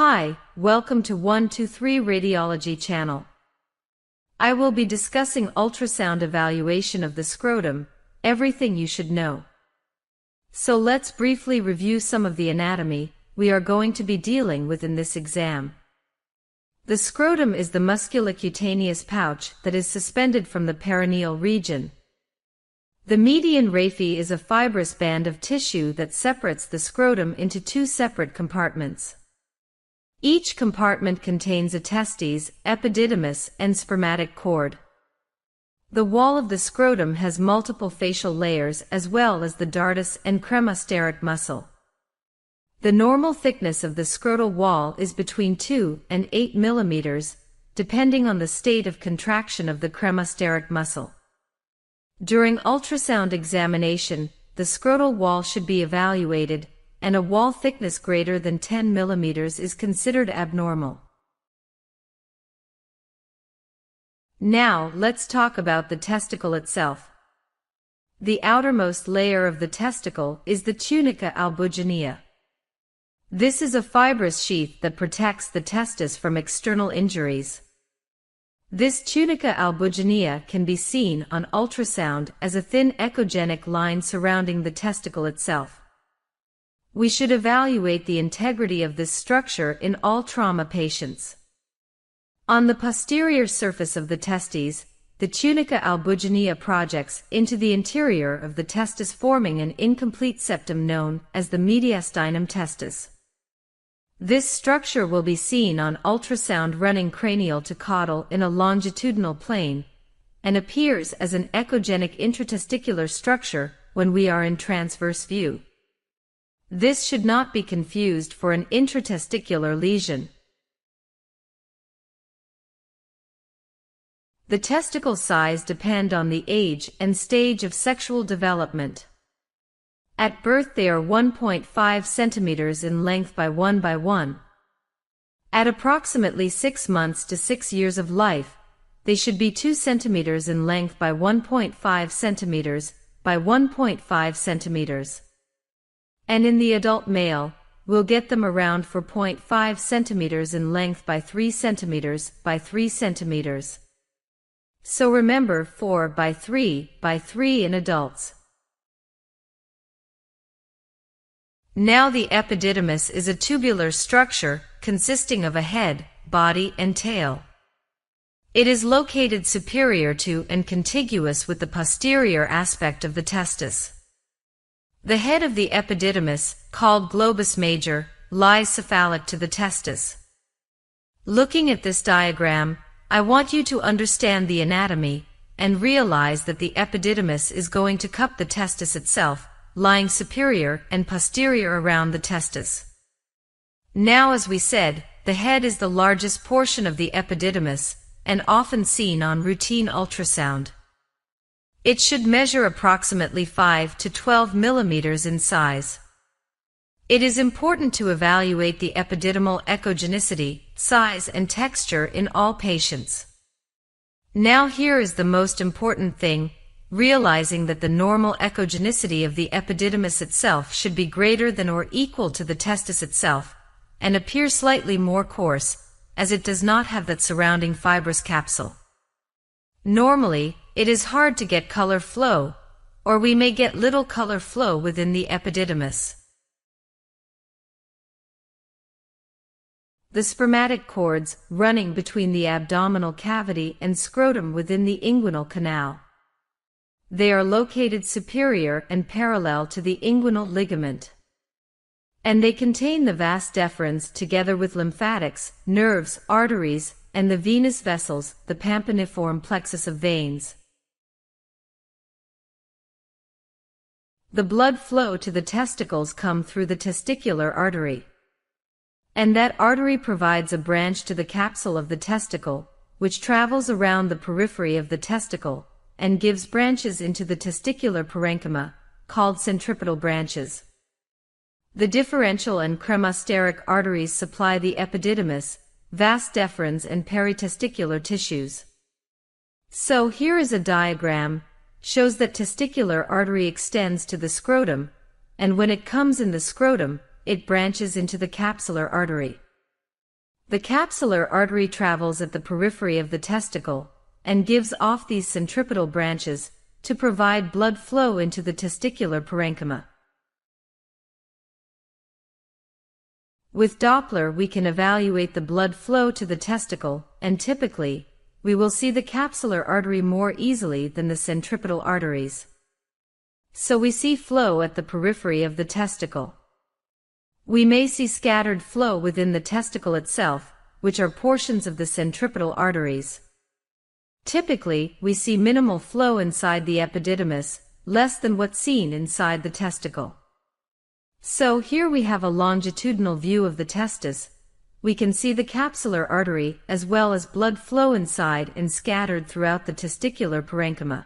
Hi, welcome to 123 Radiology channel. I will be discussing ultrasound evaluation of the scrotum, everything you should know. So let's briefly review some of the anatomy we are going to be dealing with in this exam. The scrotum is the musculocutaneous pouch that is suspended from the perineal region. The median raphe is a fibrous band of tissue that separates the scrotum into two separate compartments. Each compartment contains a testes, epididymis, and spermatic cord. The wall of the scrotum has multiple facial layers as well as the dartus and cremasteric muscle. The normal thickness of the scrotal wall is between 2 and 8 mm, depending on the state of contraction of the cremasteric muscle. During ultrasound examination, the scrotal wall should be evaluated, and a wall thickness greater than 10 mm is considered abnormal. Now, let's talk about the testicle itself. The outermost layer of the testicle is the tunica albuginea. This is a fibrous sheath that protects the testis from external injuries. This tunica albuginea can be seen on ultrasound as a thin echogenic line surrounding the testicle itself. We should evaluate the integrity of this structure in all trauma patients. On the posterior surface of the testes, the tunica albuginea projects into the interior of the testis, forming an incomplete septum known as the mediastinum testis. This structure will be seen on ultrasound running cranial to caudal in a longitudinal plane, and appears as an echogenic intratesticular structure when we are in transverse view. This should not be confused for an intratesticular lesion. The testicle size depends on the age and stage of sexual development. At birth they are 1.5 centimeters in length by 1 by 1. At approximately 6 months to 6 years of life, they should be 2 centimeters in length by 1.5 centimeters by 1.5 centimeters. And in the adult male, we'll get them around 4.5 centimeters in length by 3 centimeters by 3 centimeters. So remember 4 by 3 by 3 in adults. Now the epididymis is a tubular structure consisting of a head, body, and tail. It is located superior to and contiguous with the posterior aspect of the testis. The head of the epididymis, called globus major, lies cephalic to the testis. Looking at this diagram, I want you to understand the anatomy and realize that the epididymis is going to cup the testis itself, lying superior and posterior around the testis. Now, as we said, the head is the largest portion of the epididymis and often seen on routine ultrasound. It should measure approximately 5 to 12 millimeters in size. It is important to evaluate the epididymal echogenicity, size, and texture in all patients. Now here is the most important thing, realizing that the normal echogenicity of the epididymis itself should be greater than or equal to the testis itself, and appear slightly more coarse, as it does not have that surrounding fibrous capsule. Normally, it is hard to get color flow, or we may get little color flow within the epididymis. The spermatic cords running between the abdominal cavity and scrotum within the inguinal canal. They are located superior and parallel to the inguinal ligament. And they contain the vas deferens together with lymphatics, nerves, arteries, and the venous vessels, the pampiniform plexus of veins. The blood flow to the testicles come through the testicular artery. And that artery provides a branch to the capsule of the testicle, which travels around the periphery of the testicle, and gives branches into the testicular parenchyma, called centripetal branches. The differential and cremasteric arteries supply the epididymis, vas deferens, and peritesticular tissues. So here is a diagram, shows that testicular artery extends to the scrotum, and when it comes in the scrotum, it branches into the capsular artery. The capsular artery travels at the periphery of the testicle and gives off these centripetal branches to provide blood flow into the testicular parenchyma. With Doppler we can evaluate the blood flow to the testicle, and typically, we will see the capsular artery more easily than the centripetal arteries. So we see flow at the periphery of the testicle. We may see scattered flow within the testicle itself, which are portions of the centripetal arteries. Typically, we see minimal flow inside the epididymis, less than what's seen inside the testicle. So here we have a longitudinal view of the testis. We can see the capsular artery as well as blood flow inside and scattered throughout the testicular parenchyma.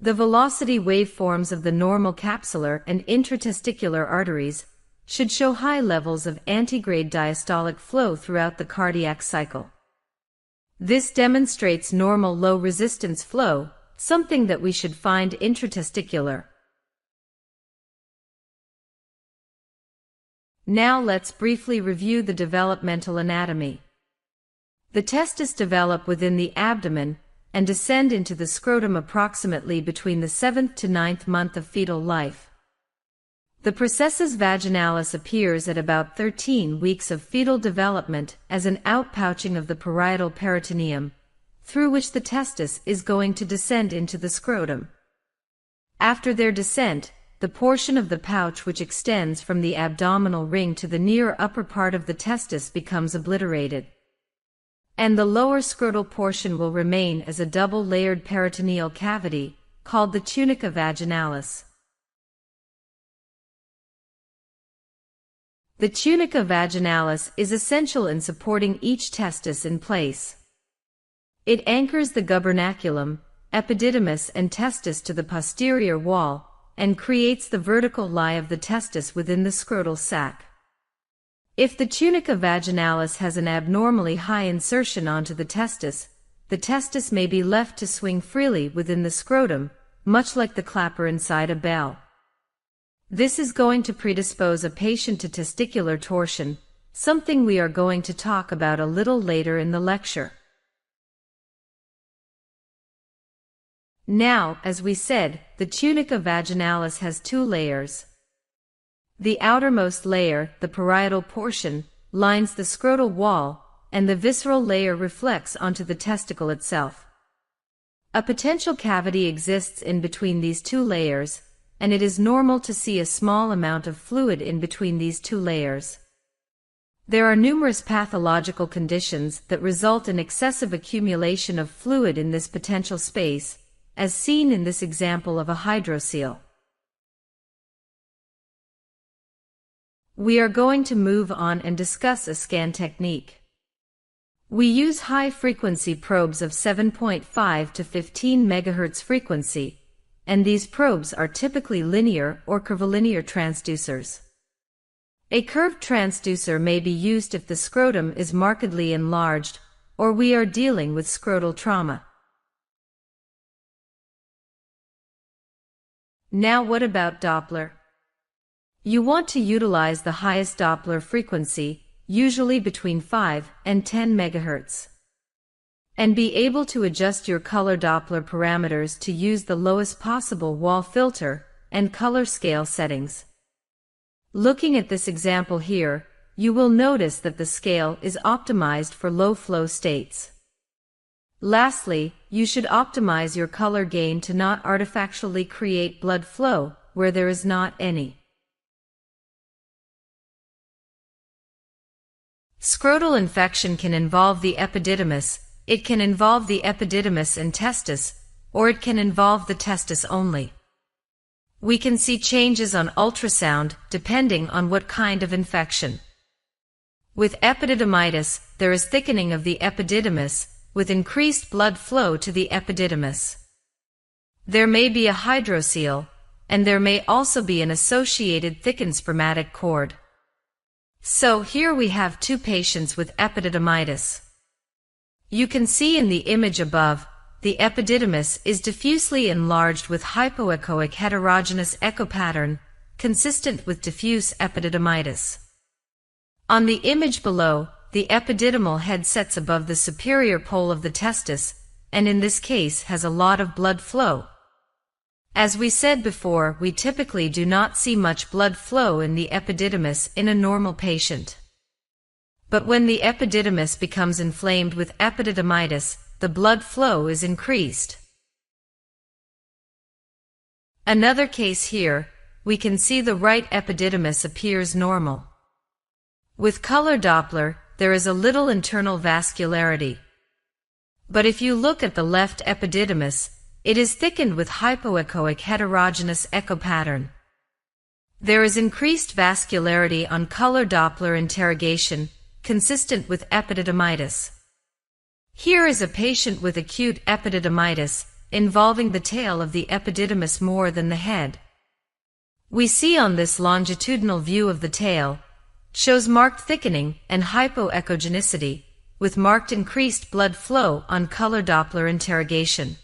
The velocity waveforms of the normal capsular and intratesticular arteries should show high levels of antegrade diastolic flow throughout the cardiac cycle. This demonstrates normal low-resistance flow, something that we should find intratesticular. Now let's briefly review the developmental anatomy. The testes develop within the abdomen and descend into the scrotum approximately between the 7th to 9th month of fetal life. The processus vaginalis appears at about 13 weeks of fetal development as an outpouching of the parietal peritoneum, through which the testis is going to descend into the scrotum. After their descent, the portion of the pouch which extends from the abdominal ring to the near upper part of the testis becomes obliterated, and the lower scrotal portion will remain as a double-layered peritoneal cavity, called the tunica vaginalis. The tunica vaginalis is essential in supporting each testis in place. It anchors the gubernaculum, epididymis and testis to the posterior wall, and creates the vertical lie of the testis within the scrotal sac. If the tunica vaginalis has an abnormally high insertion onto the testis may be left to swing freely within the scrotum, much like the clapper inside a bell. This is going to predispose a patient to testicular torsion, something we are going to talk about a little later in the lecture. Now, as we said, the tunica vaginalis has two layers. The outermost layer, the parietal portion, lines the scrotal wall, and the visceral layer reflects onto the testicle itself. A potential cavity exists in between these two layers, and it is normal to see a small amount of fluid in between these two layers. There are numerous pathological conditions that result in excessive accumulation of fluid in this potential space, as seen in this example of a hydrocele. We are going to move on and discuss a scan technique. We use high-frequency probes of 7.5 to 15 MHz frequency, and these probes are typically linear or curvilinear transducers. A curved transducer may be used if the scrotum is markedly enlarged, or we are dealing with scrotal trauma. Now what about Doppler? You want to utilize the highest Doppler frequency, usually between 5 and 10 MHz. And be able to adjust your color Doppler parameters to use the lowest possible wall filter and color scale settings. Looking at this example here, you will notice that the scale is optimized for low flow states. Lastly, you should optimize your color gain to not artificially create blood flow where there is not any. Scrotal infection can involve the epididymis, it can involve the epididymis and testis, or it can involve the testis only. We can see changes on ultrasound depending on what kind of infection. With epididymitis, there is thickening of the epididymis, with increased blood flow to the epididymis. There may be a hydrocele, and there may also be an associated thickened spermatic cord. So here we have two patients with epididymitis. You can see in the image above, the epididymis is diffusely enlarged with hypoechoic heterogeneous echo pattern, consistent with diffuse epididymitis. On the image below, the epididymal head sets above the superior pole of the testis, and in this case has a lot of blood flow. As we said before, we typically do not see much blood flow in the epididymis in a normal patient. But when the epididymis becomes inflamed with epididymitis, the blood flow is increased. Another case here, we can see the right epididymis appears normal. With color Doppler, there is a little internal vascularity. But if you look at the left epididymis, it is thickened with hypoechoic heterogeneous echo pattern. There is increased vascularity on color Doppler interrogation, consistent with epididymitis. Here is a patient with acute epididymitis, involving the tail of the epididymis more than the head. We see on this longitudinal view of the tail, shows marked thickening and hypoechogenicity, with marked increased blood flow on color Doppler interrogation.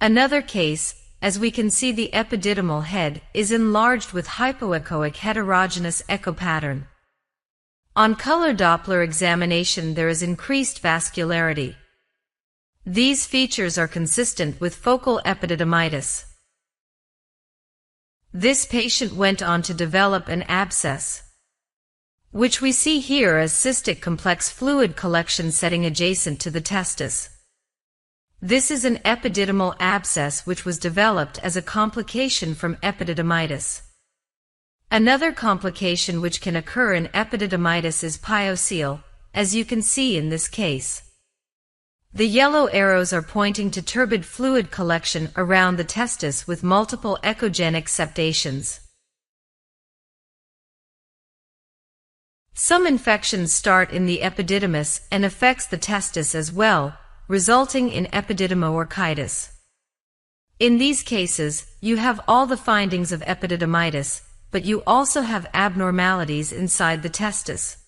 Another case, as we can see the epididymal head is enlarged with hypoechoic heterogeneous echo pattern. On color Doppler examination there is increased vascularity. These features are consistent with focal epididymitis. This patient went on to develop an abscess, which we see here as cystic complex fluid collection setting adjacent to the testis. This is an epididymal abscess which was developed as a complication from epididymitis. Another complication which can occur in epididymitis is pyocele, as you can see in this case. The yellow arrows are pointing to turbid fluid collection around the testis with multiple echogenic septations. Some infections start in the epididymis and affects the testis as well, resulting in epididymo-orchitis. In these cases, you have all the findings of epididymitis, but you also have abnormalities inside the testis.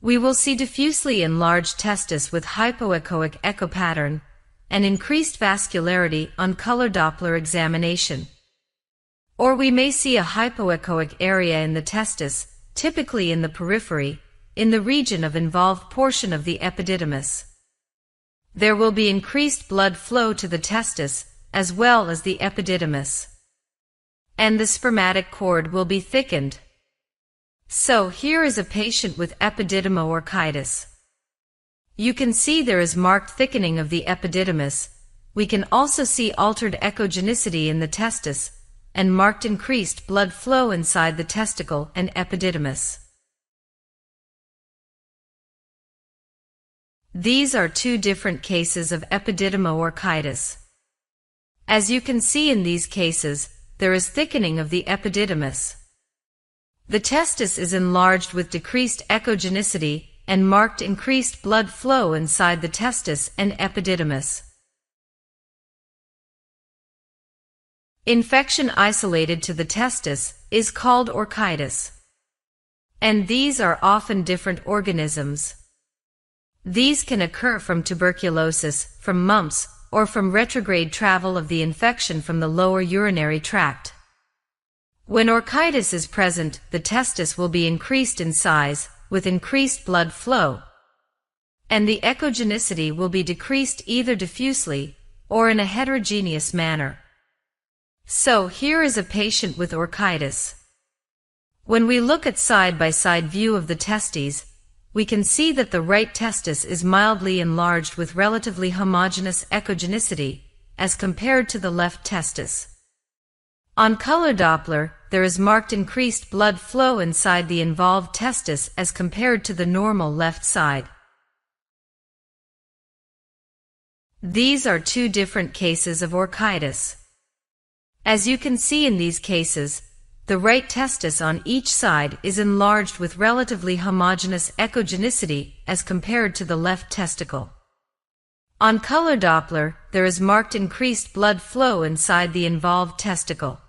We will see diffusely enlarged testis with hypoechoic echo pattern and increased vascularity on color Doppler examination. Or we may see a hypoechoic area in the testis, typically in the periphery, in the region of involved portion of the epididymis. There will be increased blood flow to the testis, as well as the epididymis. And the spermatic cord will be thickened. So here is a patient with epididymo-orchitis. You can see there is marked thickening of the epididymis. We can also see altered echogenicity in the testis, and marked increased blood flow inside the testicle and epididymis. These are two different cases of epididymo-orchitis. As you can see in these cases, there is thickening of the epididymis. The testis is enlarged with decreased echogenicity and marked increased blood flow inside the testis and epididymis. Infection isolated to the testis is called orchitis. And these are often different organisms. These can occur from tuberculosis, from mumps, or from retrograde travel of the infection from the lower urinary tract. When orchitis is present, the testis will be increased in size, with increased blood flow. And the echogenicity will be decreased either diffusely, or in a heterogeneous manner. So here is a patient with orchitis. When we look at side-by-side view of the testes, we can see that the right testis is mildly enlarged with relatively homogeneous echogenicity, as compared to the left testis. On color Doppler, there is marked increased blood flow inside the involved testis as compared to the normal left side. These are two different cases of orchitis. As you can see in these cases, the right testis on each side is enlarged with relatively homogeneous echogenicity as compared to the left testicle. On color Doppler, there is marked increased blood flow inside the involved testicle.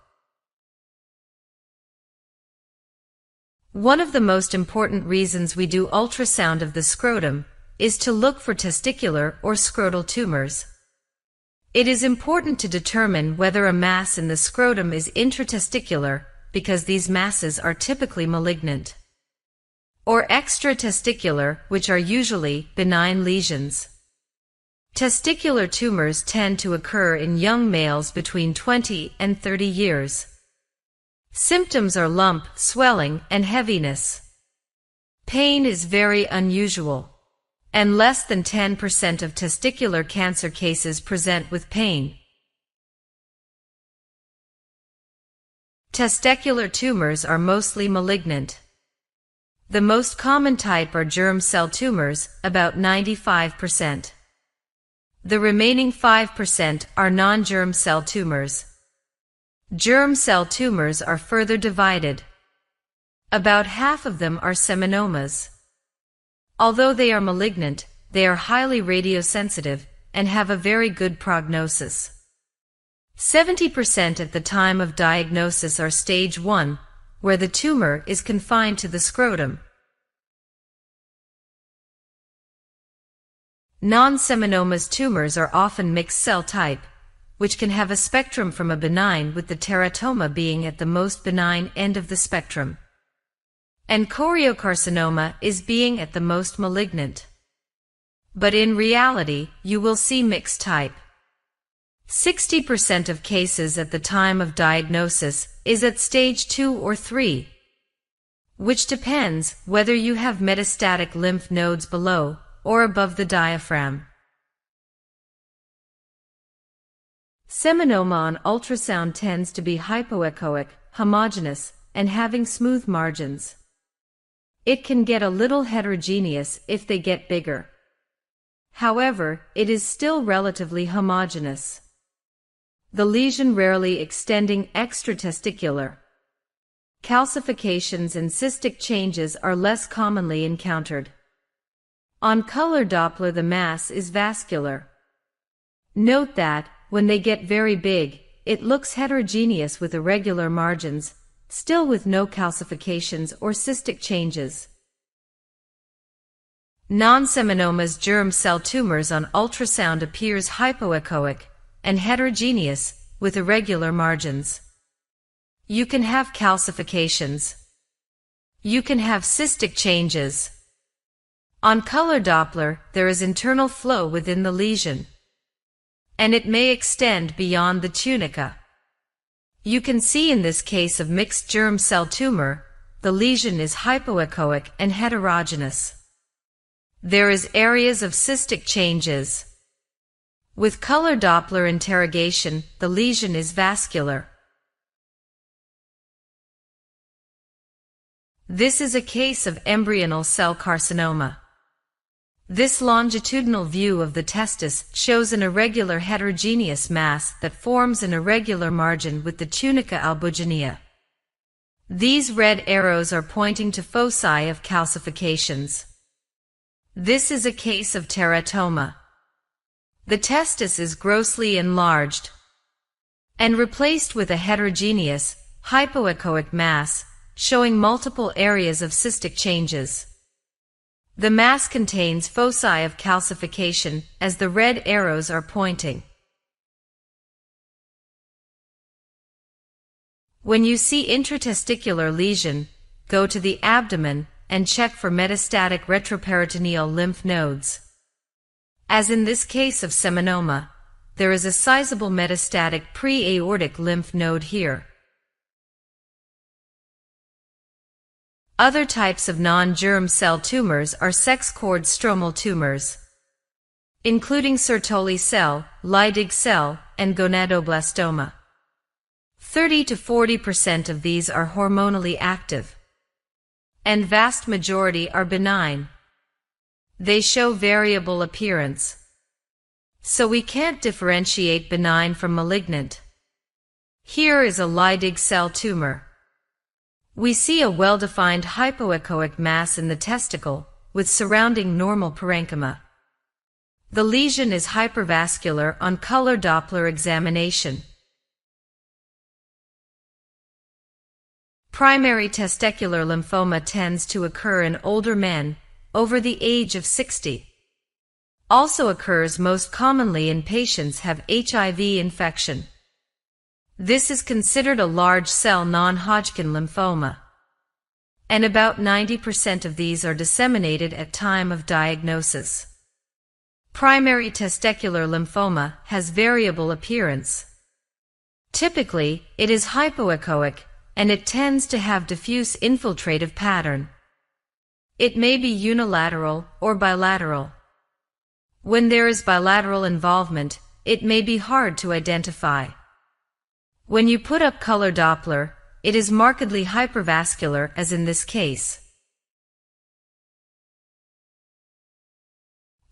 One of the most important reasons we do ultrasound of the scrotum is to look for testicular or scrotal tumors. It is important to determine whether a mass in the scrotum is intratesticular, because these masses are typically malignant. or extratesticular, which are usually benign lesions. Testicular tumors tend to occur in young males between 20 and 30 years. Symptoms are lump, swelling, and heaviness. Pain is very unusual, and less than 10% of testicular cancer cases present with pain. Testicular tumors are mostly malignant. The most common type are germ cell tumors, about 95%. The remaining 5% are non-germ cell tumors. Germ cell tumors are further divided. About half of them are seminomas. Although they are malignant, they are highly radiosensitive and have a very good prognosis. 70% at the time of diagnosis are stage 1, where the tumor is confined to the scrotum. Non-seminomas tumors are often mixed cell type, which can have a spectrum from a benign with the teratoma being at the most benign end of the spectrum, and choriocarcinoma is being at the most malignant. But in reality, you will see mixed type. 60% of cases at the time of diagnosis is at stage 2 or 3, which depends whether you have metastatic lymph nodes below or above the diaphragm. Seminoma on ultrasound tends to be hypoechoic, homogeneous, and having smooth margins. It can get a little heterogeneous if they get bigger. However, it is still relatively homogeneous. The lesion rarely extending extratesticular. Calcifications and cystic changes are less commonly encountered. On color Doppler the mass is vascular. Note that, when they get very big, it looks heterogeneous with irregular margins, still with no calcifications or cystic changes. Non-seminomas germ cell tumors on ultrasound appears hypoechoic and heterogeneous with irregular margins. You can have calcifications. You can have cystic changes. On color Doppler, there is internal flow within the lesion, and it may extend beyond the tunica. You can see in this case of mixed germ cell tumor, the lesion is hypoechoic and heterogeneous. There is areas of cystic changes. With color Doppler interrogation, the lesion is vascular. This is a case of embryonal cell carcinoma. This longitudinal view of the testis shows an irregular heterogeneous mass that forms an irregular margin with the tunica albuginea. These red arrows are pointing to foci of calcifications. This is a case of teratoma. The testis is grossly enlarged and replaced with a heterogeneous, hypoechoic mass, showing multiple areas of cystic changes. The mass contains foci of calcification, as the red arrows are pointing. When you see intratesticular lesion, go to the abdomen and check for metastatic retroperitoneal lymph nodes. As in this case of seminoma, there is a sizable metastatic pre-aortic lymph node here. Other types of non-germ cell tumors are sex cord stromal tumors, including Sertoli cell, Leydig cell, and gonadoblastoma. 30 to 40% of these are hormonally active, and vast majority are benign. They show variable appearance, so we can't differentiate benign from malignant. Here is a Leydig cell tumor. We see a well-defined hypoechoic mass in the testicle, with surrounding normal parenchyma. The lesion is hypervascular on color Doppler examination. Primary testicular lymphoma tends to occur in older men, over the age of 60. Also occurs most commonly in patients have HIV infection. This is considered a large cell non-Hodgkin lymphoma. and about 90% of these are disseminated at time of diagnosis. Primary testicular lymphoma has variable appearance. Typically, it is hypoechoic, and it tends to have diffuse infiltrative pattern. It may be unilateral or bilateral. When there is bilateral involvement, it may be hard to identify. When you put up color Doppler, it is markedly hypervascular, as in this case.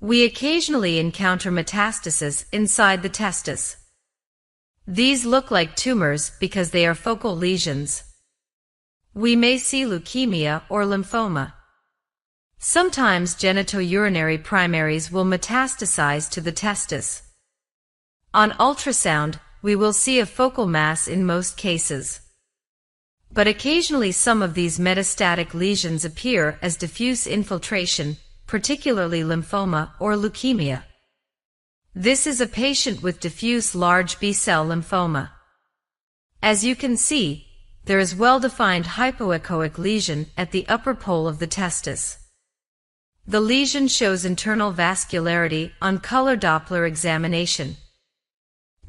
We occasionally encounter metastases inside the testis. These look like tumors because they are focal lesions. We may see leukemia or lymphoma. Sometimes genitourinary primaries will metastasize to the testis. On ultrasound, we will see a focal mass in most cases. But occasionally some of these metastatic lesions appear as diffuse infiltration, particularly lymphoma or leukemia. This is a patient with diffuse large B-cell lymphoma. As you can see, there is well-defined hypoechoic lesion at the upper pole of the testis. The lesion shows internal vascularity on color Doppler examination.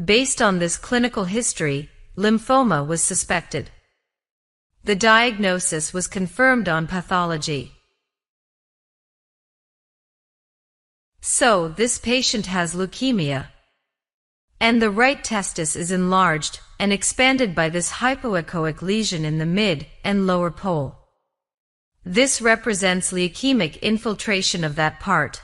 Based on this clinical history, lymphoma was suspected. The diagnosis was confirmed on pathology. So, this patient has leukemia. And the right testis is enlarged and expanded by this hypoechoic lesion in the mid and lower pole. This represents leukemic infiltration of that part.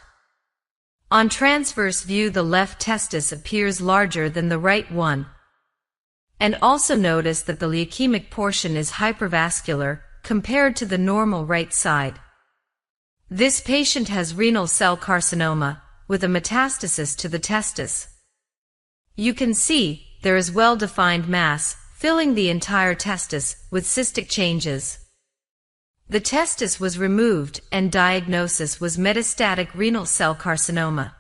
On transverse view, the left testis appears larger than the right one. And also notice that the leukemic portion is hypervascular compared to the normal right side. This patient has renal cell carcinoma with a metastasis to the testis. You can see there is well-defined mass filling the entire testis with cystic changes. The testis was removed and diagnosis was metastatic renal cell carcinoma.